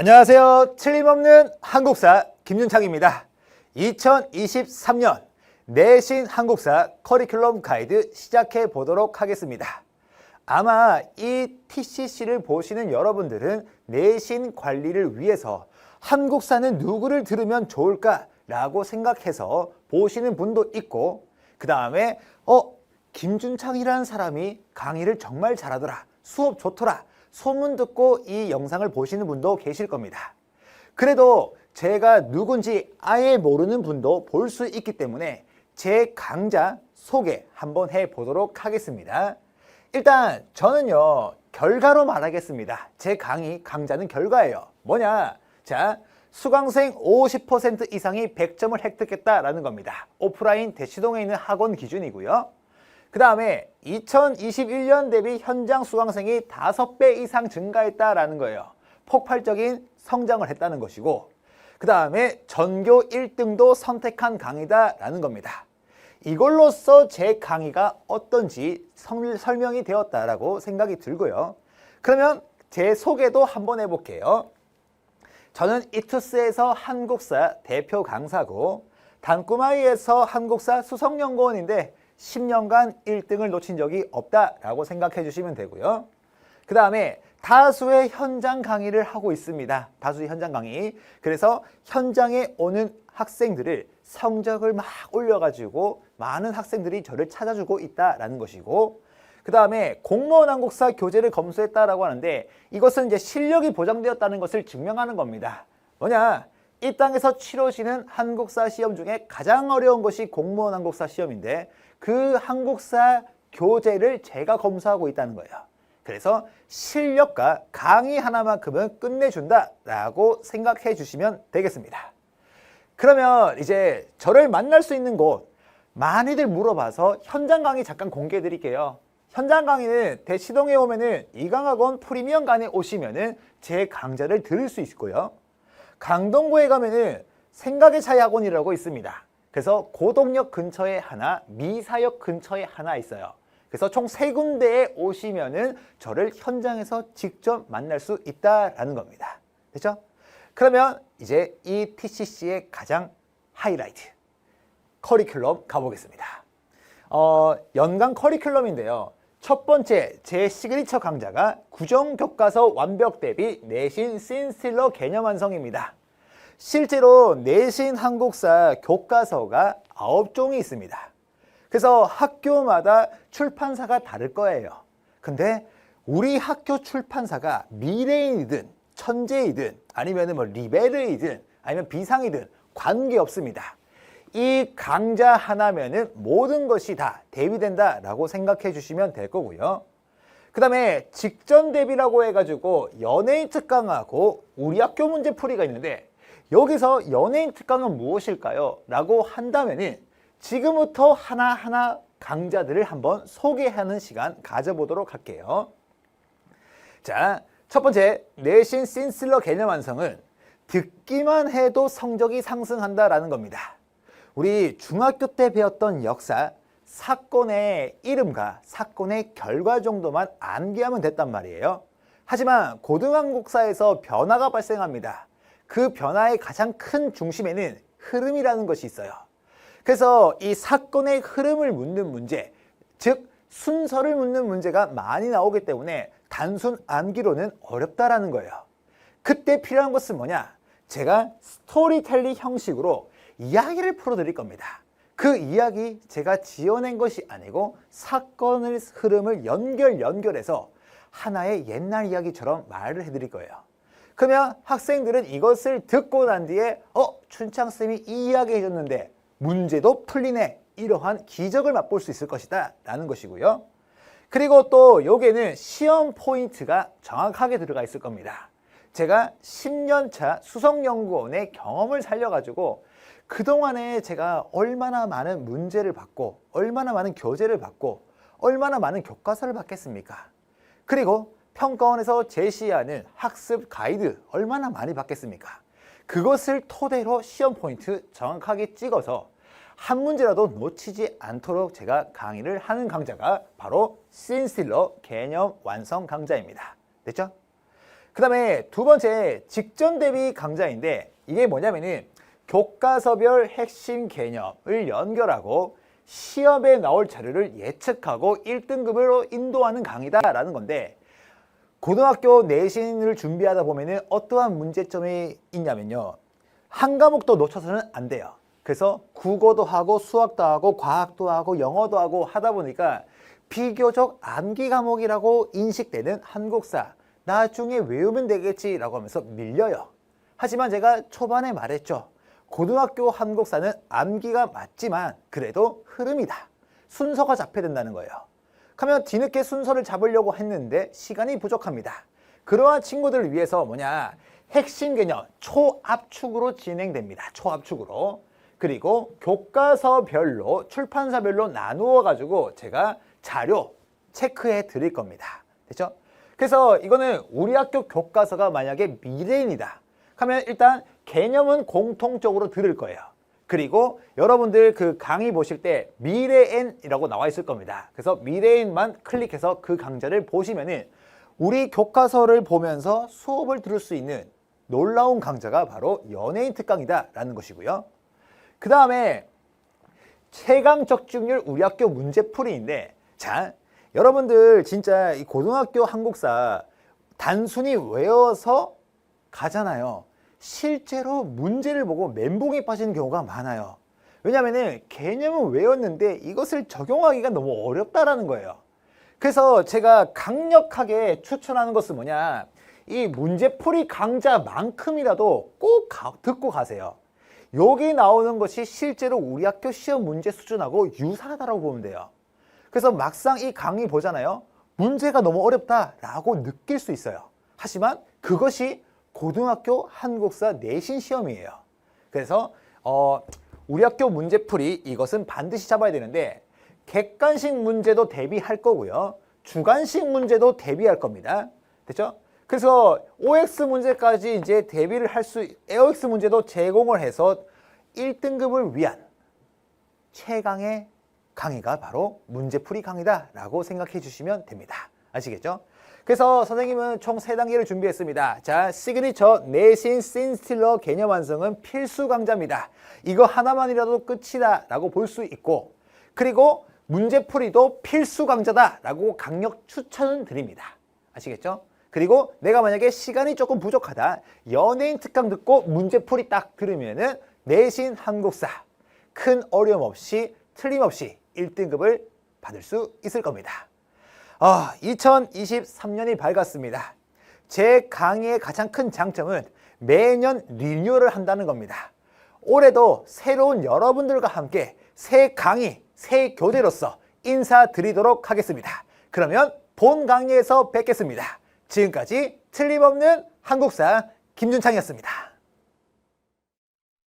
안녕하세요. 틀림없는 한국사 김윤창입니다. 2023년 내신 한국사 커리큘럼 가이드 시작해 보도록 하겠습니다. 아마 이 TCC를 보시는 여러분들은 내신 관리를 위해서 한국사는 누구를 들으면 좋을까 라고 생각해서 보시는 분도 있고, 그 다음에 김준창이라는 사람이 강의를 정말 잘하더라, 수업 좋더라 소문 듣고 이 영상을 보시는 분도 계실 겁니다. 그래도 제가 누군지 아예 모르는 분도 볼 수 있기 때문에 제 강좌 소개 한번 해보도록 하겠습니다. 일단 저는요, 결과로 말하겠습니다. 제 강좌는 결과예요. 뭐냐? 자, 수강생 50% 이상이 100점을 획득했다라는 겁니다. 오프라인 대치동에 있는 학원 기준이고요. 그 다음에 2021년 대비 현장 수강생이 5배 이상 증가했다라는 거예요. 폭발적인 성장을 했다는 것이고, 그 다음에 전교 1등도 선택한 강의다라는 겁니다. 이걸로써 제 강의가 어떤지 설명이 되었다라고 생각이 들고요. 그러면 제 소개도 한번 해볼게요. 저는 이투스에서 한국사 대표 강사고, 단꾸마이에서 한국사 수석연구원인데 10년간 1등을 놓친 적이 없다라고 생각해 주시면 되고요. 그 다음에 다수의 현장 강의를 하고 있습니다. 다수의 현장 강의. 그래서 현장에 오는 학생들을 성적을 막 올려가지고 많은 학생들이 저를 찾아주고 있다라는 것이고, 그 다음에 공무원 한국사 교재를 검수했다라고 하는데, 이것은 이제 실력이 보장되었다는 것을 증명하는 겁니다. 뭐냐? 이 땅에서 치러지는 한국사 시험 중에 가장 어려운 것이 공무원 한국사 시험인데, 그 한국사 교재를 제가 검수하고 있다는 거예요. 그래서 실력과 강의 하나만큼은 끝내준다라고 생각해 주시면 되겠습니다. 그러면 이제 저를 만날 수 있는 곳, 많이들 물어봐서 현장 강의 잠깐 공개해 드릴게요. 현장 강의는 대치동에 오면은 이강학원 프리미엄관에 오시면은 제 강좌를 들을 수 있고요. 강동구에 가면은 생각의 차이 학원이라고 있습니다. 그래서 고덕역 근처에 하나, 미사역 근처에 하나 있어요. 그래서 총 3군데에 오시면은 저를 현장에서 직접 만날 수 있다라는 겁니다. 됐죠? 그러면 이제 이 TCC의 가장 하이라이트, 커리큘럼 가보겠습니다. 연간 커리큘럼인데요. 첫 번째, 제 시그니처 강좌가 구정교과서 완벽 대비 내신 씬스틸러 개념 완성입니다. 실제로 내신 한국사 교과서가 9종이 있습니다. 그래서 학교마다 출판사가 다를 거예요. 근데 우리 학교 출판사가 미래인이든 천재이든 아니면 뭐 리베르이든 아니면 비상이든 관계없습니다. 이 강좌 하나면은 모든 것이 다 대비된다라고 생각해 주시면 될 거고요. 그 다음에 직전 대비라고 해가지고 연예인 특강하고 우리 학교 문제풀이가 있는데, 여기서 연예인 특강은 무엇일까요? 라고 한다면은 지금부터 하나하나 강좌들을 한번 소개하는 시간 가져보도록 할게요. 자, 첫 번째, 내신 씬스틸러 개념 완성은 듣기만 해도 성적이 상승한다라는 겁니다. 우리 중학교 때 배웠던 역사, 사건의 이름과 사건의 결과 정도만 암기하면 됐단 말이에요. 하지만 고등한국사에서 변화가 발생합니다. 그 변화의 가장 큰 중심에는 흐름이라는 것이 있어요. 그래서 이 사건의 흐름을 묻는 문제, 즉 순서를 묻는 문제가 많이 나오기 때문에 단순 암기로는 어렵다라는 거예요. 그때 필요한 것은 뭐냐? 제가 스토리텔링 형식으로 이야기를 풀어드릴 겁니다. 그 이야기 제가 지어낸 것이 아니고 사건의 흐름을 연결해서 하나의 옛날 이야기처럼 말을 해드릴 거예요. 그러면 학생들은 이것을 듣고 난 뒤에 춘창쌤이 이 이야기 해줬는데 문제도 풀리네, 이러한 기적을 맛볼 수 있을 것이다 라는 것이고요. 그리고 또 여기에는 시험 포인트가 정확하게 들어가 있을 겁니다. 제가 10년차 수석연구원의 경험을 살려가지고 그동안에 제가 얼마나 많은 문제를 받고 얼마나 많은 교재를 받고 얼마나 많은 교과서를 받겠습니까? 그리고 평가원에서 제시하는 학습 가이드 얼마나 많이 받겠습니까? 그것을 토대로 시험 포인트 정확하게 찍어서 한 문제라도 놓치지 않도록 제가 강의를 하는 강좌가 바로 씬스틸러 개념 완성 강좌입니다. 됐죠? 그 다음에 두 번째 직전 대비 강좌인데 이게 뭐냐면은 교과서별 핵심 개념을 연결하고 시험에 나올 자료를 예측하고 1등급으로 인도하는 강의다라는 건데 고등학교 내신을 준비하다 보면은 어떠한 문제점이 있냐면요. 한 과목도 놓쳐서는 안 돼요. 그래서 국어도 하고 수학도 하고 과학도 하고 영어도 하고 하다 보니까 비교적 암기 과목이라고 인식되는 한국사 나중에 외우면 되겠지라고 하면서 밀려요. 하지만 제가 초반에 말했죠. 고등학교 한국사는 암기가 맞지만 그래도 흐름이다. 순서가 잡혀야 된다는 거예요. 그러면 뒤늦게 순서를 잡으려고 했는데 시간이 부족합니다. 그러한 친구들을 위해서 뭐냐? 핵심 개념 초압축으로 진행됩니다. 초압축으로. 그리고 교과서별로 출판사별로 나누어 가지고 제가 자료 체크해 드릴 겁니다. 됐죠? 그래서 이거는 우리 학교 교과서가 만약에 미래인이다. 하면 일단 개념은 공통적으로 들을 거예요. 그리고 여러분들 그 강의 보실 때 미래엔이라고 나와 있을 겁니다. 그래서 미래엔만 클릭해서 그 강좌를 보시면은 우리 교과서를 보면서 수업을 들을 수 있는 놀라운 강좌가 바로 연예인 특강이다라는 것이고요. 그 다음에 최강 적중률 우리 학교 문제풀이인데 자, 여러분들 진짜 이 고등학교 한국사 단순히 외워서 가잖아요. 실제로 문제를 보고 멘붕에 빠지는 경우가 많아요. 왜냐하면 개념은 외웠는데 이것을 적용하기가 너무 어렵다라는 거예요. 그래서 제가 강력하게 추천하는 것은 뭐냐, 이 문제풀이 강좌만큼이라도 꼭 듣고 가세요. 여기 나오는 것이 실제로 우리 학교 시험 문제 수준하고 유사하다고 보면 돼요. 그래서 막상 이 강의 보잖아요. 문제가 너무 어렵다라고 느낄 수 있어요. 하지만 그것이 고등학교 한국사 내신 시험이에요. 그래서 우리 학교 문제풀이 이것은 반드시 잡아야 되는데 객관식 문제도 대비할 거고요. 주관식 문제도 대비할 겁니다. 됐죠? 그래서 OX 문제까지 이제 대비를 할 수, AOX 문제도 제공을 해서 1등급을 위한 최강의 강의가 바로 문제풀이 강의다라고 생각해 주시면 됩니다. 아시겠죠? 그래서 선생님은 총 3단계를 준비했습니다. 자, 시그니처 내신 씬스틸러 개념 완성은 필수 강좌입니다. 이거 하나만이라도 끝이다 라고 볼 수 있고, 그리고 문제풀이도 필수 강좌다 라고 강력 추천을 드립니다. 아시겠죠? 그리고 내가 만약에 시간이 조금 부족하다, 연예인 특강 듣고 문제풀이 딱 들으면은 내신 한국사 큰 어려움 없이 틀림없이 1등급을 받을 수 있을 겁니다. 2023년이 밝았습니다. 제 강의의 가장 큰 장점은 매년 리뉴얼을 한다는 겁니다. 올해도 새로운 여러분들과 함께 새 강의, 새 교재로서 인사드리도록 하겠습니다. 그러면 본 강의에서 뵙겠습니다. 지금까지 틀림없는 한국사 김준창이었습니다.